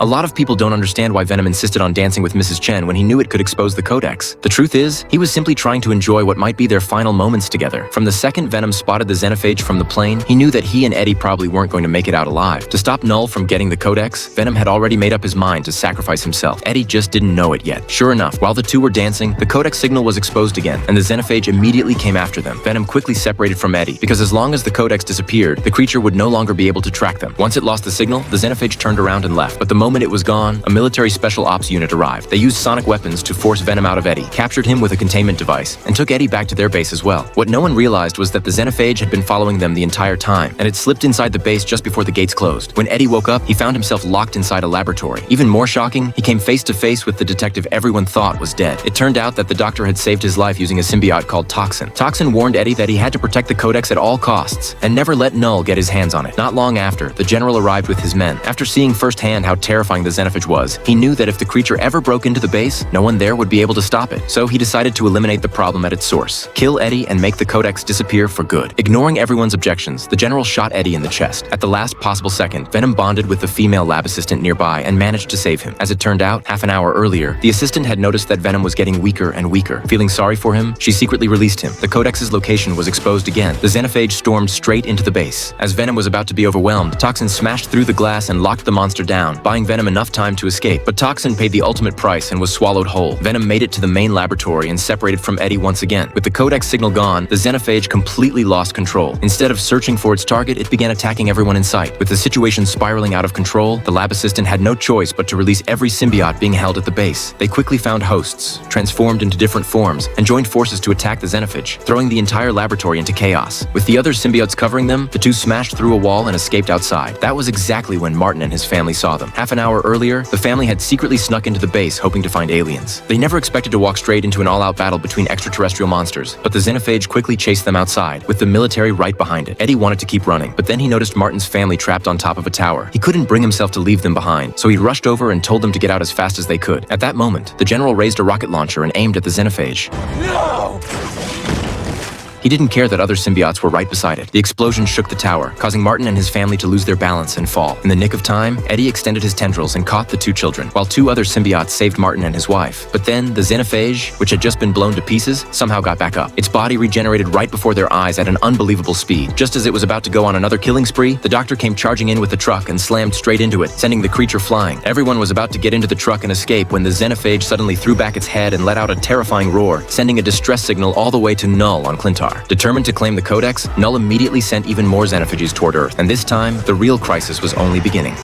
A lot of people don't understand why Venom insisted on dancing with Mrs. Chen when he knew it could expose the Codex. The truth is, he was simply trying to enjoy what might be their final moments together. From the second Venom spotted the xenophage from the plane, he knew that he and Eddie probably weren't going to make it out alive. To stop Null from getting the Codex, Venom had already made up his mind to sacrifice himself. Eddie just didn't know it yet. Sure enough, while the two were dancing, the Codex signal was exposed again, and the xenophage immediately came after them. Venom quickly separated from Eddie, because as long as the Codex disappeared, the creature would no longer be able to track them. Once it lost the signal, the xenophage turned around and left. But the moment it was gone, a military special ops unit arrived. They used sonic weapons to force Venom out of Eddie, captured him with a containment device, and took Eddie back to their base as well. What no one realized was that the xenophage had been following them the entire time, and it slipped inside the base just before the gates closed. When Eddie woke up, he found himself locked inside a laboratory. Even more shocking, he came face to face with the detective everyone thought was dead. It turned out that the doctor had saved his life using a symbiote called Toxin. Toxin warned Eddie that he had to protect the Codex at all costs, and never let Null get his hands on it. Not long after, the general arrived with his men. After seeing firsthand how terrifying the xenophage was, he knew that if the creature ever broke into the base, no one there would be able to stop it. So he decided to eliminate the problem at its source. Kill Eddie and make the Codex disappear for good. Ignoring everyone's objections, the general shot Eddie in the chest. At the last possible second, Venom bonded with the female lab assistant nearby and managed to save him. As it turned out, half an hour earlier, the assistant had noticed that Venom was getting weaker and weaker. Feeling sorry for him, she secretly released him. The Codex's location was exposed again. The xenophage stormed straight into the base. As Venom was about to be overwhelmed, Toxin smashed through the glass and locked the monster down, buying Venom enough time to escape. But Toxin paid the ultimate price and was swallowed whole. Venom made it to the main laboratory and separated from Eddie once again. With the Codex signal gone, the xenophage completely lost control. Instead of searching for its target, it began attacking everyone in sight. With the situation spiraling out of control, the lab assistant had no choice but to release every symbiote being held at the base. They quickly found hosts, transformed into different forms, and joined forces to attack the xenophage, throwing the entire laboratory into chaos. With the other symbiotes covering them, the two smashed through a wall and escaped outside. That was exactly when Martin and his family saw them. Half an hour earlier, the family had secretly snuck into the base hoping to find aliens. They never expected to walk straight into an all-out battle between extraterrestrial monsters, but the xenophage quickly chased them outside, with the military right behind it. Eddie wanted to keep running, but then he noticed Martin's family trapped on top of a tower. He couldn't bring himself to leave them behind, so he rushed over and told them to get out as fast as they could. At that moment, the general raised a rocket launcher and aimed at the xenophage. No! He didn't care that other symbiotes were right beside it. The explosion shook the tower, causing Martin and his family to lose their balance and fall. In the nick of time, Eddie extended his tendrils and caught the two children, while two other symbiotes saved Martin and his wife. But then, the xenophage, which had just been blown to pieces, somehow got back up. Its body regenerated right before their eyes at an unbelievable speed. Just as it was about to go on another killing spree, the doctor came charging in with the truck and slammed straight into it, sending the creature flying. Everyone was about to get into the truck and escape when the xenophage suddenly threw back its head and let out a terrifying roar, sending a distress signal all the way to Null on Clintar. Determined to claim the Codex, Null immediately sent even more xenophages toward Earth, and this time, the real crisis was only beginning.